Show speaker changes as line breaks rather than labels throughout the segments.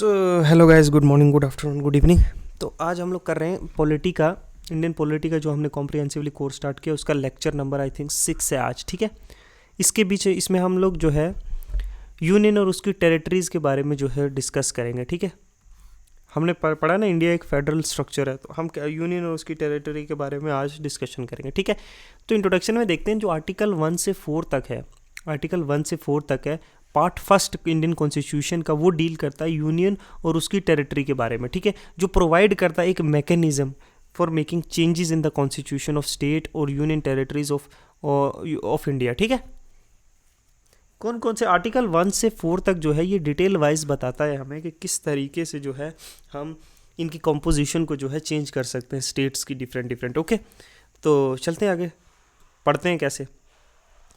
So hello guys, good morning, good afternoon, good evening. तो आज हम लोग कर रहे हैं पॉलिटी का, इंडियन पॉलिटी का जो हमने कॉम्प्रिहेंसिवली कोर्स स्टार्ट किया उसका लेक्चर नंबर आई थिंक 6 है आज। ठीक है, इसके बीच इसमें हम लोग जो है यूनियन और उसकी टेरिटरीज़ के बारे में जो है डिस्कस करेंगे। ठीक है, हमने पढ़ा ना इंडिया एक फेडरल स्ट्रक्चर है, तो हम यूनियन और उसकी टेरिटरी के बारे में आज डिस्कशन करेंगे। ठीक है, तो इंट्रोडक्शन में देखते हैं जो आर्टिकल 1 से 4 तक है, आर्टिकल 1 से 4 तक है, पार्ट फर्स्ट इंडियन कॉन्स्टिट्यूशन का, वो डील करता है यूनियन और उसकी टेरिटरी के बारे में। ठीक है, जो प्रोवाइड करता है एक mechanism for making changes in the constitution of state और यूनियन टेरिटरीज ऑफ इंडिया। ठीक है, कौन कौन से आर्टिकल 1 से 4 तक जो है ये डिटेल वाइज बताता है हमें कि किस तरीके से जो है हम इनकी कॉम्पोजिशन को जो है चेंज कर सकते हैं स्टेट्स की डिफरेंट। ओके, तो चलते हैं आगे, पढ़ते हैं कैसे।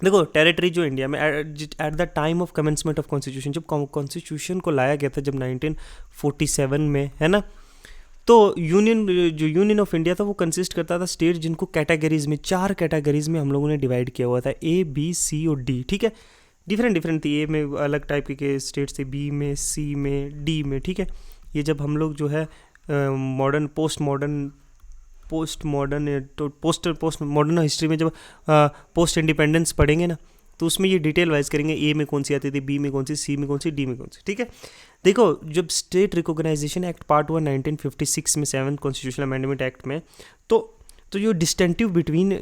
देखो, टेरिटरी जो इंडिया में at the time of commencement of constitution, जब कॉन्स्टिट्यूशन को लाया गया था जब 1947 में, है ना, तो यूनियन ऑफ इंडिया था वो कंसिस्ट करता था स्टेट जिनको कैटेगरीज में, 4 कैटेगरीज में हम लोगों ने डिवाइड किया हुआ था, ए बी सी और डी। ठीक है, डिफरेंट थी, ए में अलग टाइप के स्टेट्स थे, बी में, सी में, डी में। ठीक है, ये जब हम लोग जो है मॉडर्न पोस्ट मॉडर्न हिस्ट्री में जब पोस्ट इंडिपेंडेंस पढ़ेंगे ना, तो उसमें ये डिटेल वाइज करेंगे, ए में कौन सी आती थी, बी में कौन सी, सी में कौन सी, डी में कौन सी। ठीक है, देखो, जब स्टेट रिकॉग्नाइजेशन एक्ट पार्ट 1 1956 में 7th कॉन्स्टिट्यूशनल अमेंडमेंट एक्ट में, तो जो डिस्टिंक्टिव बिटवीन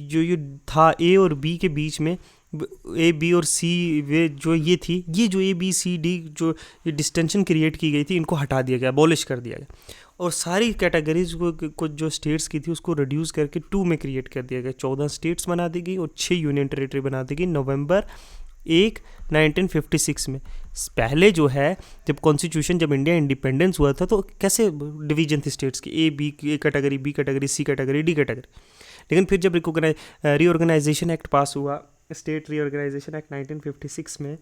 जो था ए और बी के बीच में, ए बी और सी वे जो ये थी, ये जो ए बी सी डी जो ये डिस्टिंक्शन क्रिएट की गई थी, इनको हटा दिया गया, अबॉलिश कर दिया गया, और सारी कैटेगरीज को जो स्टेट्स की थी उसको रिड्यूस करके 2 में क्रिएट कर दिया गया। 14 स्टेट्स बना दी गई और 6 यूनियन टेरिटरी बना दी गई November 1 1956 में। पहले जो है जब इंडिया इंडिपेंडेंस हुआ था तो कैसे डिवीजन थी स्टेट्स की, A category, B category, C category, D category. लेकिन फिर जब रीऑर्गेनाइजेशन एक्ट पास हुआ, स्टेट रीऑर्गेनाइजेशन एक्ट 1956 में,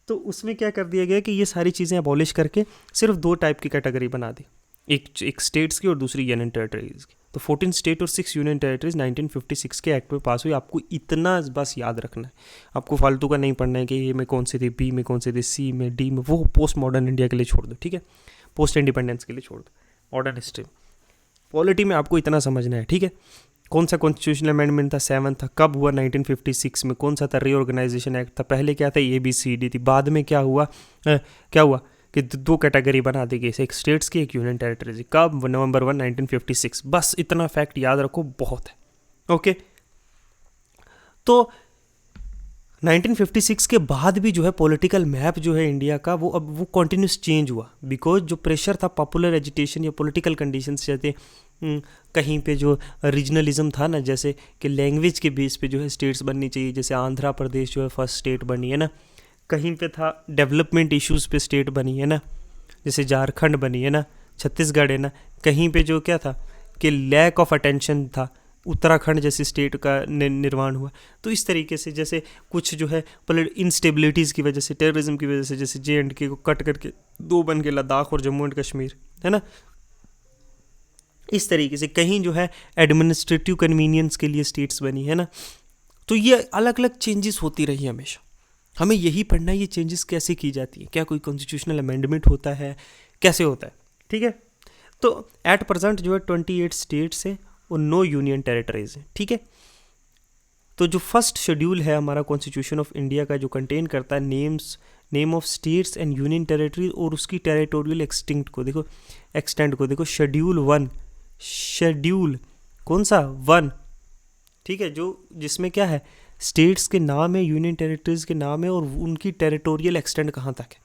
तो उसमें क्या कर दिया गया कि ये सारी चीज़ें अबॉलिश करके सिर्फ 2 टाइप की कैटेगरी बना दी, एक स्टेट्स की और दूसरी यूनियन टेरिटरीज की। तो 14 स्टेट और 6 यूनियन टेरिटरीज 1956 के एक्ट में पास हुई। आपको इतना बस याद रखना है, आपको फालतू का नहीं पढ़ना है कि ए में कौन से थे, बी में कौन से थे, सी में, डी में, वो पोस्ट मॉडर्न इंडिया के लिए छोड़ दो। ठीक है, पोस्ट इंडिपेंडेंस के लिए छोड़ दो, मॉडर्न हिस्ट्री पॉलिटी में आपको इतना समझना है। ठीक है, कौन सा कॉन्स्टिट्यूशनल अमेंडमेंट था, 7 था, कब हुआ 1956 में, कौन सा था रीऑर्गेनाइजेशन एक्ट था, पहले क्या था, ए बी सी डी थी, बाद में क्या हुआ कि 2 कैटेगरी बना दी गई, एक स्टेट्स की, एक यूनियन टेरिटरीज की। कब? November 1 1956। बस इतना फैक्ट याद रखो, बहुत है। ओके, तो 1956 के बाद भी जो है पॉलिटिकल मैप जो है इंडिया का, वो कॉन्टिन्यूस चेंज हुआ, बिकॉज जो प्रेशर था पॉपुलर एजिटेशन या पॉलिटिकल कंडीशंस, जैसे कहीं पे जो रीजनलिज्म था ना, जैसे कि लैंग्वेज के बेस पे जो है स्टेट्स बननी चाहिए, जैसे आंध्र प्रदेश जो है फर्स्ट स्टेट बनी है ना, कहीं पे था डेवलपमेंट इश्यूज़ पे स्टेट बनी है ना, जैसे झारखंड बनी है ना, छत्तीसगढ़ है ना, कहीं पे जो क्या था कि लैक ऑफ अटेंशन था, उत्तराखंड जैसी स्टेट का निर्माण हुआ। तो इस तरीके से जैसे कुछ जो है इंस्टेबिलिटीज़ की वजह से, टेररिज्म की वजह से, जैसे JNK को कट करके 2 बन के लद्दाख और जम्मू एंड कश्मीर, है ना, इस तरीके से कहीं जो है एडमिनिस्ट्रेटिव कन्वीनियंस के लिए स्टेट्स बनी है ना। तो ये अलग अलग चेंजेस होती रही हमेशा, हमें यही पढ़ना है ये चेंजेस कैसे की जाती है, क्या कोई कॉन्स्टिट्यूशनल अमेंडमेंट होता है, कैसे होता है। ठीक है, तो एट प्रेजेंट जो है 28 स्टेट्स हैं और 9 यूनियन टेरिटरीज हैं। ठीक है, तो जो फर्स्ट शेड्यूल है हमारा कॉन्स्टिट्यूशन ऑफ इंडिया का, जो कंटेन करता है name of states and union territories और उसकी टेरिटोरियल एक्सटेंट को देखो, शेड्यूल कौन सा, 1। ठीक है, जिसमें क्या है, स्टेट्स के नाम है, यूनियन टेरिटरीज के नाम है, और उनकी टेरिटोरियल एक्सटेंट कहाँ तक है,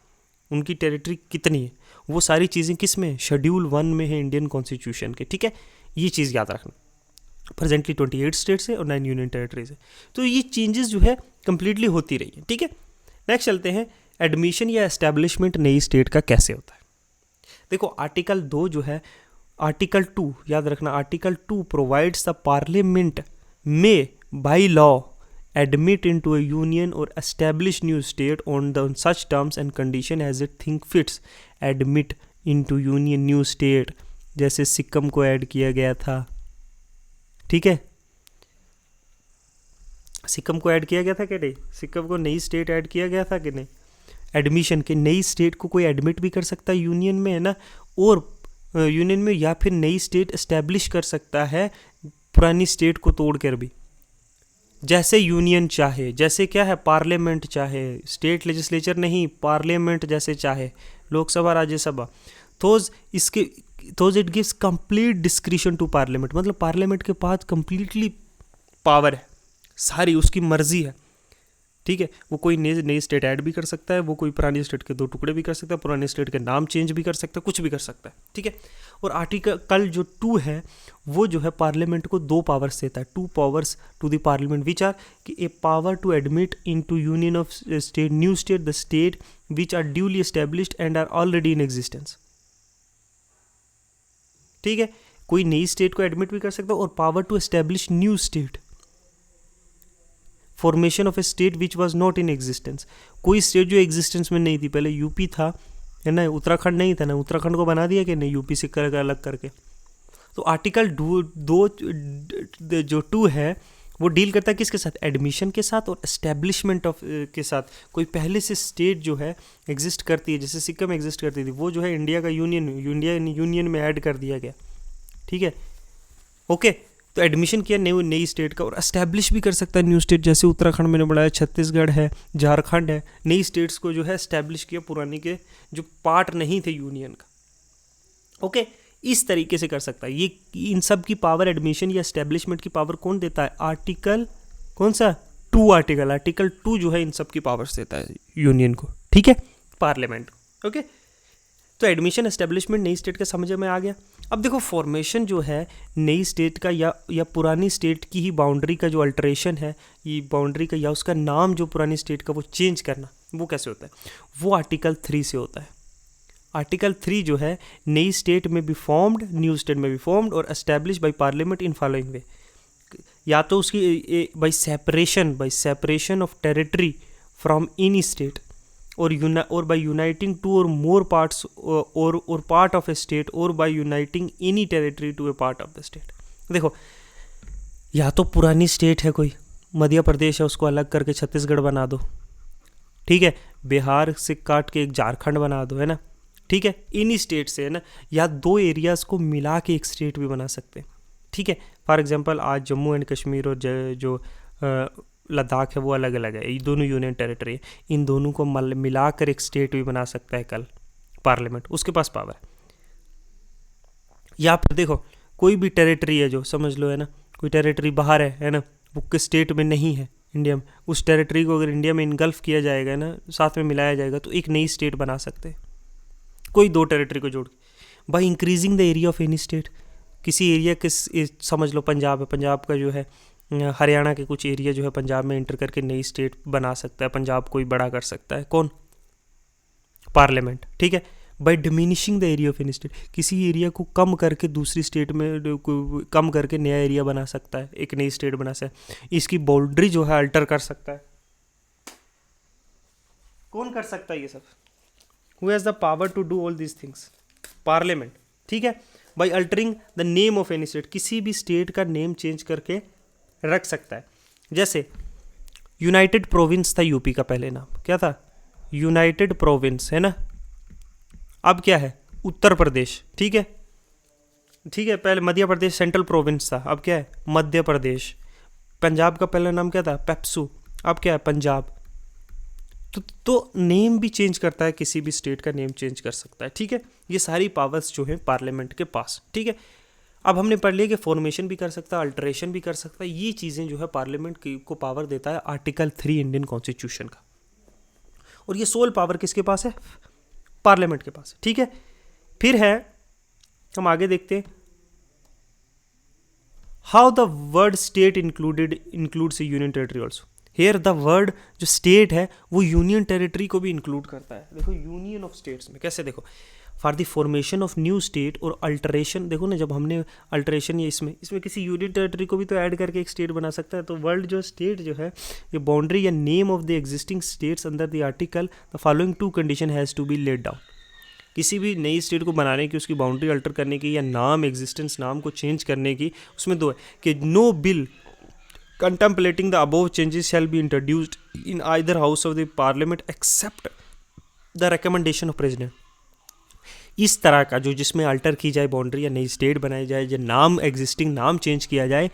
उनकी टेरिटरी कितनी है, वो सारी चीज़ें किस में, शेड्यूल 1 में है इंडियन कॉन्स्टिट्यूशन के। ठीक है, ये चीज़ याद रखना। प्रेजेंटली 28 स्टेट्स है और 9 यूनियन टेरिटरीज है, तो ये चेंजेस जो है कंप्लीटली होती रही है। ठीक है, नेक्स्ट चलते हैं, एडमिशन या एस्टैब्लिशमेंट नई स्टेट का कैसे होता है। देखो, आर्टिकल 2 जो है, आर्टिकल 2 याद रखना, आर्टिकल 2 प्रोवाइड्स द पार्लियामेंट में by law admit into a union or establish new state on such terms and condition as it think fits। admit into union new state, जैसे सिक्किम को ऐड किया गया था। ठीक है, सिक्किम को ऐड किया गया था कि नहीं, सिक्किम को नई स्टेट ऐड किया गया था कि नहीं, एडमिशन के, नई स्टेट को कोई एडमिट भी कर सकता है यूनियन में, है ना, और यूनियन में, या फिर नई स्टेट एस्टेब्लिश कर सकता है पुरानी स्टेट को तोड़कर भी, जैसे यूनियन चाहे, जैसे क्या है, पार्लियामेंट चाहे, स्टेट लेजिस्लेचर नहीं, पार्लियामेंट जैसे चाहे, Lok Sabha Rajya Sabha, it gives complete discretion to parliament, मतलब पार्लियामेंट के पास कंप्लीटली पावर है, सारी उसकी मर्जी है, ठीक है। वो कोई नई स्टेट ऐड भी कर सकता है, वो कोई पुरानी स्टेट के 2 टुकड़े भी कर सकता है, पुरानी स्टेट के नाम चेंज भी कर सकता है, कुछ भी कर सकता है, ठीक है। और आर्टिकल जो 2 है वो जो है पार्लियामेंट को 2 पावर्स देता है, 2 powers to the parliament which are कि a power to admit into union of state new state the state which are duly established and are already in existence, ठीक है। कोई नई स्टेट को admit भी कर सकता है, और power to establish new state, formation of a state which was not in existence, कोई स्टेट जो एग्जिस्टेंस में नहीं थी, पहले यूपी था, है ना, उत्तराखंड नहीं था ना, उत्तराखंड को बना दिया कि नहीं, यूपी से अलग करके। तो आर्टिकल 2 जो 2 है वो डील करता है किसके साथ, एडमिशन के साथ और एस्टेब्लिशमेंट ऑफ के साथ। कोई पहले से स्टेट जो है एग्जिस्ट करती है, जैसे सिक्किम एग्जिस्ट करती थी, वो जो है इंडिया का यूनियन में ऐड कर दिया गया, ठीक है, ओके। तो एडमिशन किया नई स्टेट का, और एस्टैब्लिश भी कर सकता है न्यू स्टेट, जैसे उत्तराखंड मैंने बढ़ाया, छत्तीसगढ़ है, झारखंड है, नई स्टेट्स को जो है एस्टैब्लिश किया पुरानी के जो पार्ट नहीं थे यूनियन का, ओके। इस तरीके से कर सकता है। ये इन सब की पावर, एडमिशन या एस्टैब्लिशमेंट की पावर कौन देता है, आर्टिकल कौन सा 2, आर्टिकल 2 जो है इन सब की पावर्स देता है यूनियन को, ठीक है, पार्लियामेंट, ओके। तो एडमिशन, एस्टेब्लिशमेंट नई स्टेट का समझ में आ गया। अब देखो फॉर्मेशन जो है नई स्टेट का या पुरानी स्टेट की ही बाउंड्री का जो अल्टरेशन है, ये बाउंड्री का या उसका नाम जो पुरानी स्टेट का वो चेंज करना, वो कैसे होता है, वो आर्टिकल 3 से होता है। आर्टिकल 3 जो है, नई स्टेट में बी फॉर्म्ड, न्यू स्टेट में बी फॉर्म्ड और establish by parliament in following वे, या तो उसकी bye separation of territory from any state, और by uniting 2 or more parts or part of a state, or by uniting any territory to a part of the state। देखो, या तो पुरानी state है कोई, मध्य प्रदेश है, उसको अलग करके छत्तीसगढ़ बना दो, ठीक है, बिहार से काट के एक झारखंड बना दो, है ना, ठीक है, इन्हीं स्टेट से, है ना, या 2 एरियाज को मिला के एक स्टेट भी बना सकते हैं, ठीक है। फॉर एग्जांपल आज जम्मू एंड कश्मीर और जो लद्दाख है वो अलग अलग है, ये दोनों यूनियन टेरिटरी है, इन दोनों को मिलाकर एक स्टेट भी बना सकता है कल पार्लियामेंट, उसके पास पावर है। या फिर देखो कोई भी टेरिटरी है जो समझ लो, है ना, कोई टेरिटरी बाहर है ना, वो किस स्टेट में नहीं है इंडिया में, उस टेरिटरी को अगर इंडिया में इनगल्फ किया जाएगा ना, साथ में मिलाया जाएगा, तो एक नई स्टेट बना सकते हैं, कोई 2 टेरिटरी को जोड़ के, by increasing the area of any state. किसी एरिया के, समझ लो पंजाब है, पंजाब का जो है हरियाणा के कुछ एरिया जो है पंजाब में एंटर करके नई स्टेट बना सकता है, पंजाब को ही बड़ा कर सकता है, कौन, पार्लियामेंट, ठीक है। By diminishing the area of any state, किसी एरिया को कम करके दूसरी स्टेट में कम करके नया एरिया बना सकता है, एक नई स्टेट बना सकता है। इसकी बाउंड्री जो है अल्टर कर सकता है, कौन कर सकता है ये सब, who has the power to do all these things, parliament, ठीक है। By altering the name of any state, किसी भी स्टेट का नेम चेंज करके रख सकता है। जैसे यूनाइटेड प्रोविंस था यूपी का, पहले नाम क्या था, यूनाइटेड प्रोविंस, है ना, अब क्या है, उत्तर प्रदेश, ठीक है, ठीक है, पहले मध्य प्रदेश सेंट्रल प्रोविंस था, अब क्या है, मध्य प्रदेश। पंजाब का पहला नाम क्या था, पेप्सू, अब क्या है, पंजाब। तो नेम भी चेंज करता है, किसी भी स्टेट का नेम चेंज कर सकता है, ठीक है। ये सारी पावर्स जो है पार्लियामेंट के पास, ठीक है। अब हमने पढ़ लिया कि फॉर्मेशन भी कर सकता है, अल्टरेशन भी कर सकता है, ये चीज़ें जो है पार्लियामेंट को पावर देता है आर्टिकल 3 इंडियन कॉन्स्टिट्यूशन का, और ये सोल पावर किसके पास है, पार्लियामेंट के पास, ठीक है। फिर है, हम आगे देखते हैं, how the word state includes union territory also. Here the word जो स्टेट है वो यूनियन टेरिटरी को भी इंक्लूड करता है। देखो यूनियन ऑफ स्टेट्स में कैसे, देखो for the formation of new state और अल्टरेशन, देखो ना, जब हमने अल्टरेशन या इसमें किसी यूनियन टेरिटरी को भी तो ऐड करके एक स्टेट बना सकता है। तो वर्ल्ड जो स्टेट जो है, ये बाउंड्री या name of the existing states under the article the following 2 condition has to be laid down. किसी भी नई स्टेट को बनाने की, उसकी बाउंड्री अल्टर करने की या नाम, एग्जिस्टेंस नाम को चेंज करने की, उसमें 2 है कि no bill contemplating the above changes shall be introduced in either house of the parliament except the recommendation of president, इस तरह का जो जिसमें अल्टर की जाए बाउंड्री या नई स्टेट बनाई जाए, जो नाम एग्जिस्टिंग नाम चेंज किया जाए,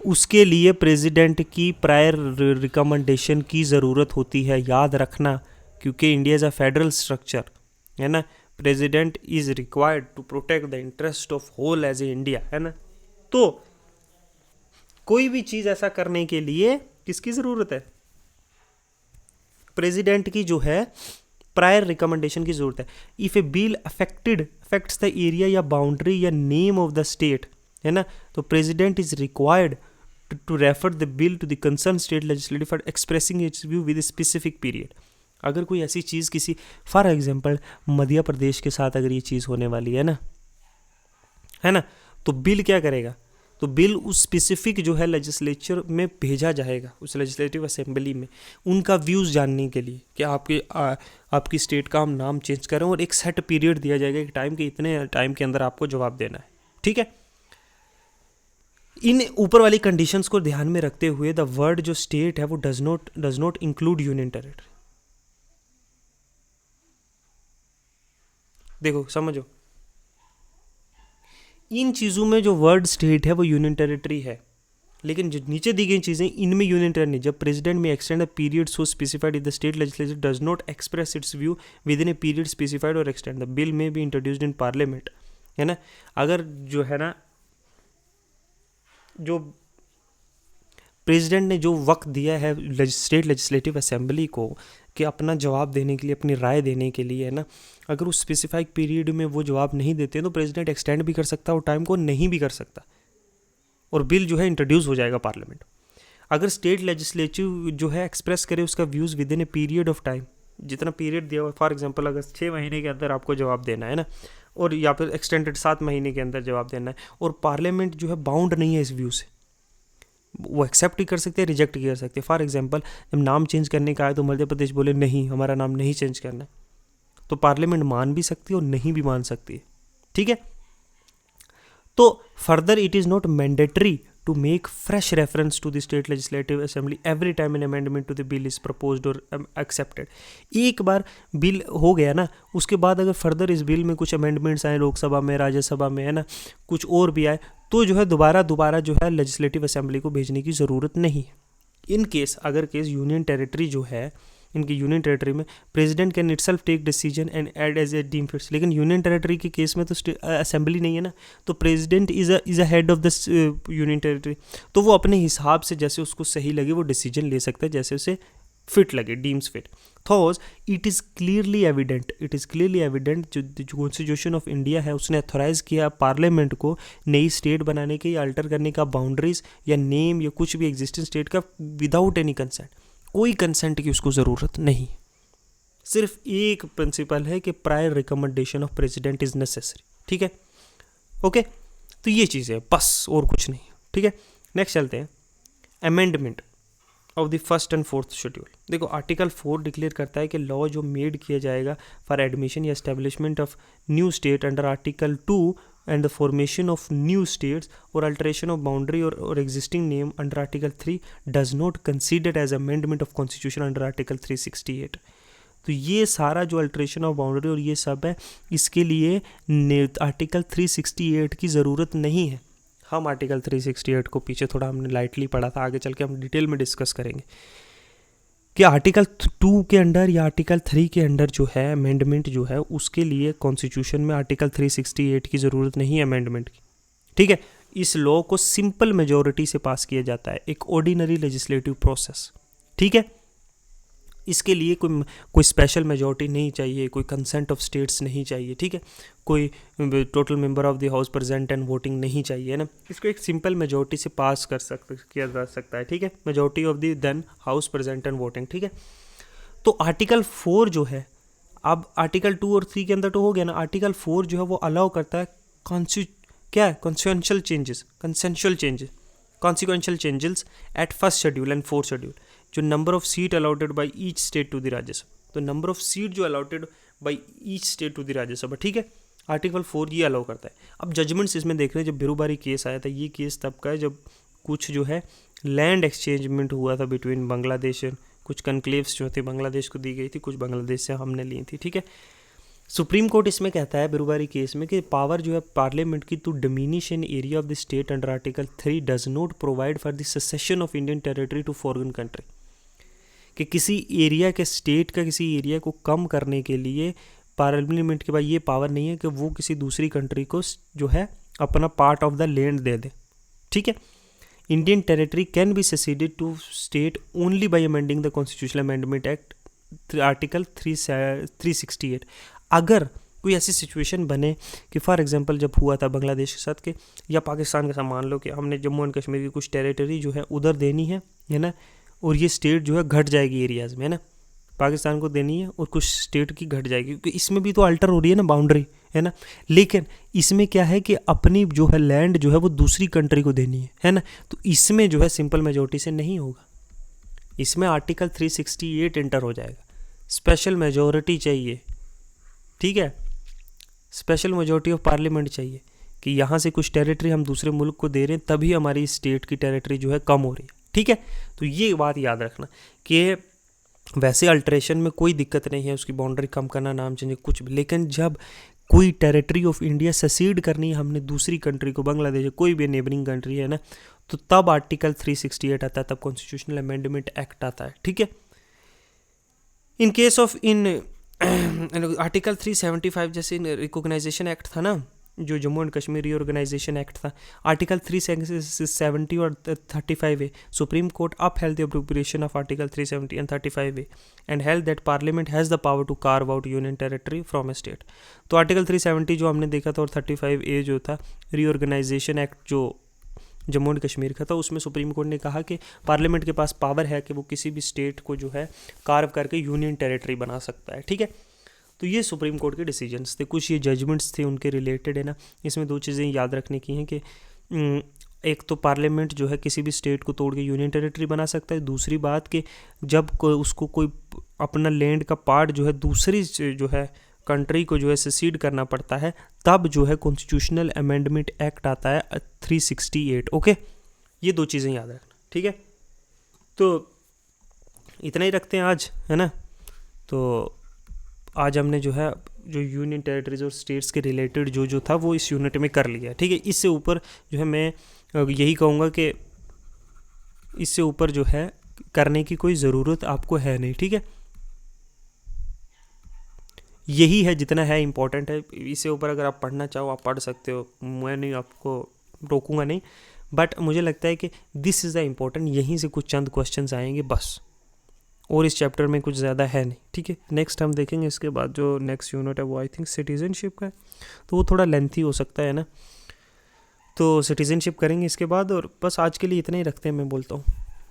उसके लिए प्रेसिडेंट की प्रायर रिकमेंडेशन की ज़रूरत होती है, याद रखना, क्योंकि India is a federal structure, है ना। President is required to protect the interest of whole as a India, है ना। तो कोई भी चीज़ ऐसा करने के लिए किसकी ज़रूरत है? प्रेसिडेंट की जो है प्रायर रिकमेंडेशन की ज़रूरत है। If A bill affects the area या बाउंड्री या नेम ऑफ द स्टेट, है ना, तो president is required to refer the bill to the concerned state legislature for expressing its view with a specific period. अगर कोई ऐसी चीज़ किसी, for example Madhya Pradesh के साथ अगर ये चीज़ होने वाली है ना, तो बिल क्या करेगा? तो बिल उस स्पेसिफिक जो है लेजिस्लेचर में भेजा जाएगा, उस लेजिस्लेटिव असेंबली में, उनका व्यूज़ जानने के लिए कि आपकी स्टेट का हम नाम चेंज करें, और एक सेट पीरियड दिया जाएगा, एक टाइम के इतने टाइम के अंदर आपको जवाब देना है, ठीक है। इन ऊपर वाली कंडीशंस को ध्यान में रखते हुए द वर्ड जो स्टेट है वो does not include union territory. देखो समझो, इन चीज़ों में जो वर्ड स्टेट है वो यूनियन टेरिटरी है, लेकिन जो नीचे दी गई चीज़ें इनमें यूनियन टेरिटरी नहीं। जब प्रेसिडेंट में extend a period so specified in the state legislature does not express it's view with in a period specified और एक्सटेंड द बिल में बी इंट्रोड्यूस्ड इन पार्लियामेंट, है ना। अगर जो है ना, जो प्रेसिडेंट ने जो वक्त दिया है स्टेट लेजिस्लेटिव असेंबली को कि अपना जवाब देने के लिए, अपनी राय देने के लिए, है ना, अगर उस स्पेसिफाइक पीरियड में वो जवाब नहीं देते तो प्रेसिडेंट एक्सटेंड भी कर सकता है और टाइम को नहीं भी कर सकता, और बिल जो है इंट्रोड्यूस हो जाएगा पार्लियामेंट। अगर स्टेट लेजिस्लेटिव जो है एक्सप्रेस करे उसका views with in a period of time, जितना पीरियड दिया हुआ, फॉर एग्जांपल अगर 6 महीने के अंदर आपको जवाब देना है ना, और या फिर एक्सटेंडेड 7 महीने के अंदर जवाब देना है, और पार्लियामेंट जो है बाउंड नहीं है इस व्यू से, वो एक्सेप्ट भी कर सकते हैं, रिजेक्ट भी कर सकते हैं। फॉर एग्जांपल जब नाम चेंज करने का आया तो मध्य प्रदेश बोले नहीं, हमारा नाम नहीं चेंज करना है, तो पार्लियामेंट मान भी सकती है और नहीं भी मान सकती है, ठीक है। तो further it is not mandatory to make fresh reference to the state legislative assembly every time an amendment to the bill is proposed or accepted. एक बार बिल हो गया ना, उसके बाद अगर फर्दर इस बिल में कुछ अमेंडमेंट्स आए लोकसभा में, राज्यसभा में, है ना, कुछ और भी आए, तो जो है दोबारा जो है लेजिस्लेटिव असेंबली को भेजने की ज़रूरत नहीं है। इन केस अगर केस यूनियन टेरिटरी जो है, इनकी यूनियन टेरिटरी में president can itself take decision and aid as a deem fits, लेकिन यूनियन टेरिटरी के केस में तो असेंबली नहीं है ना, तो president is a head of the union territory, तो वो अपने हिसाब से जैसे उसको सही लगे वो डिसीजन ले सकता है, जैसे उसे फिट लगे, deems fit. Though it is clearly evident जो कॉन्स्टिट्यूशन ऑफ इंडिया है उसने अथोराइज़ किया पार्लियामेंट को नई स्टेट बनाने के या अल्टर करने का, बाउंड्रीज या नेम या कुछ भी एग्जिस्टिंग स्टेट का, विदाउट एनी कंसेंट, कोई कंसेंट की उसको ज़रूरत नहीं। सिर्फ एक प्रिंसिपल है कि prior recommendation of president is necessary, ठीक है, ओके। तो ये चीज़ है बस, और कुछ नहीं, ठीक है। नेक्स्ट चलते हैं, amendment of the first and fourth schedule. देखो आर्टिकल 4 डिक्लेयर करता है कि लॉ जो मेड किया जाएगा फॉर एडमिशन या establishment of new state under article 2 and the formation of new states or alteration of boundary or existing name under article 3 does not considered as amendment of constitution under article 368। तो ये सारा जो alteration of boundary और ये सब है, इसके लिए आर्टिकल 368 की ज़रूरत नहीं है। हम आर्टिकल 368 को पीछे थोड़ा हमने लाइटली पढ़ा था, आगे चल के हम डिटेल में डिस्कस करेंगे कि आर्टिकल 2 के अंडर या आर्टिकल 3 के अंडर जो है अमेंडमेंट जो है उसके लिए कॉन्स्टिट्यूशन में आर्टिकल 368 की ज़रूरत नहीं है अमेंडमेंट की, ठीक है। इस लॉ को सिंपल मेजॉरिटी से पास किया जाता है, एक ऑर्डिनरी लेजिस्लेटिव प्रोसेस, ठीक है। इसके लिए कोई स्पेशल मेजॉरिटी नहीं चाहिए, कोई कंसेंट ऑफ स्टेट्स नहीं चाहिए, ठीक है, कोई total member of the house present and voting नहीं चाहिए, ना। इसको एक सिंपल मेजॉरिटी से पास किया जा सकता है, ठीक है, majority of the then house present and voting, ठीक है। तो आर्टिकल 4 जो है, अब आर्टिकल 2 और 3 के अंदर तो हो गया ना, आर्टिकल 4 जो है वो अलाउ करता है consensual changes at first schedule and fourth schedule, जो number of seat allotted by each state to the Rajya Sabha, तो नंबर ऑफ सीट जो allotted by each state to the Rajya Sabha, ठीक है, आर्टिकल 4 ये अलाउ करता है। अब जजमेंट्स इसमें देख रहे हैं, जब बिरूबारी केस आया था, ये केस तब का है जब कुछ जो है लैंड एक्सचेंजमेंट हुआ था बिटवीन बांग्लादेश एंड कुछ कनक्लेव्स जो थे बांग्लादेश को दी गई थी, कुछ बांग्लादेश से हमने ली थी, ठीक है। सुप्रीम कोर्ट इसमें कहता है बिरुबारी केस में कि पावर जो है पार्लियामेंट की to diminish in area of the state under article 3 does not provide for the cession of Indian territory to foreign country, कि किसी एरिया के स्टेट का किसी एरिया को कम करने के लिए पार्लियामेंट के पास ये पावर नहीं है कि वो किसी दूसरी कंट्री को जो है अपना पार्ट ऑफ द लैंड दे दे, ठीक है। Indian territory can be ceded to state only by amending the constitutional amendment act article 368। अगर कोई ऐसी सिचुएशन बने कि फॉर एग्जांपल जब हुआ था बांग्लादेश के साथ के या पाकिस्तान के साथ, मान लो कि हमने जम्मू एंड कश्मीर की कुछ टेरिटरी जो है उधर देनी है ना, और ये स्टेट जो है घट जाएगी एरियाज़ में, है ना, पाकिस्तान को देनी है और कुछ स्टेट की घट जाएगी, क्योंकि इसमें भी तो अल्टर हो रही है ना बाउंड्री, है ना। लेकिन इसमें क्या है कि अपनी जो है लैंड जो है वो दूसरी कंट्री को देनी है ना, तो इसमें जो है सिंपल मेजोरिटी से नहीं होगा, इसमें आर्टिकल 368 एंटर हो जाएगा, स्पेशल मेजोरिटी चाहिए, ठीक है, स्पेशल मेजोरिटी ऑफ पार्लियामेंट चाहिए कि यहाँ से कुछ टेरिटरी हम दूसरे मुल्क को दे रहे हैं तभी हमारी स्टेट की टेरिटरी जो है कम हो रही है, ठीक है। तो ये बात याद रखना कि वैसे अल्ट्रेशन में कोई दिक्कत नहीं है, उसकी बाउंड्री कम करना, नाम चेंज कुछ भी, लेकिन जब कोई टेरिटरी ऑफ इंडिया सेसीड करनी है हमने दूसरी कंट्री को, बांग्लादेश कोई भी नेबरिंग कंट्री है ना, तो तब आर्टिकल 368 आता है, तब कॉन्स्टिट्यूशनल अमेंडमेंट एक्ट आता है, ठीक है। इन केस ऑफ आर्टिकल 375 जैसे रिकॉग्नाइजेशन एक्ट था ना, जो Jammu and Kashmir reorganisation act था, आर्टिकल 370 और 35A, supreme court upheld the appropriation of article 370 and 35A and held that parliament has the power to carve out union territory from a state। तो article 370 जो हमने देखा था और 35A जो था रीऑर्गेनाइजेशन एक्ट जो जम्मू एंड कश्मीर का था, उसमें सुप्रीम कोर्ट ने कहा कि पार्लियामेंट के पास पावर है कि वो किसी भी स्टेट को जो है कार्व करके यूनियन टेरिटरी बना सकता है, ठीक है। तो ये सुप्रीम कोर्ट के डिसीजंस थे, कुछ ये जजमेंट्स थे उनके रिलेटेड, है ना। इसमें दो चीज़ें याद रखने की हैं कि एक तो पार्लियामेंट जो है किसी भी स्टेट को तोड़ के यूनियन टेरिटरी बना सकता है, दूसरी बात कि जब उसको कोई अपना लैंड का पार्ट जो है दूसरी जो है कंट्री को जो है सेसीड करना पड़ता है, तब जो है कॉन्स्टिट्यूशनल अमेंडमेंट एक्ट आता है 368। ओके, ये दो चीज़ें याद रखना, ठीक है। तो इतना ही रखते हैं आज, है ना। तो आज हमने जो है जो यूनियन टेरिटरीज और स्टेट्स के रिलेटेड जो था वो इस यूनिट में कर लिया, ठीक है। इससे ऊपर जो है मैं यही कहूँगा कि इससे ऊपर जो है करने की कोई ज़रूरत आपको है नहीं, ठीक है। यही है जितना है इम्पोर्टेंट है, इससे ऊपर अगर आप पढ़ना चाहो आप पढ़ सकते हो, मैं नहीं आपको रोकूंगा नहीं, बट मुझे लगता है कि दिस इज़ द इम्पोर्टेंट, यहीं से कुछ चंद क्वेश्चंस आएंगे बस, और इस चैप्टर में कुछ ज़्यादा है नहीं, ठीक है। नेक्स्ट हम देखेंगे इसके बाद जो नेक्स्ट यूनिट है वो आई थिंक सिटीजनशिप का है, तो वो थोड़ा लेंथी हो सकता है ना, तो सिटीजनशिप करेंगे इसके बाद। और बस आज के लिए इतना ही रखते हैं, मैं बोलता हूँ।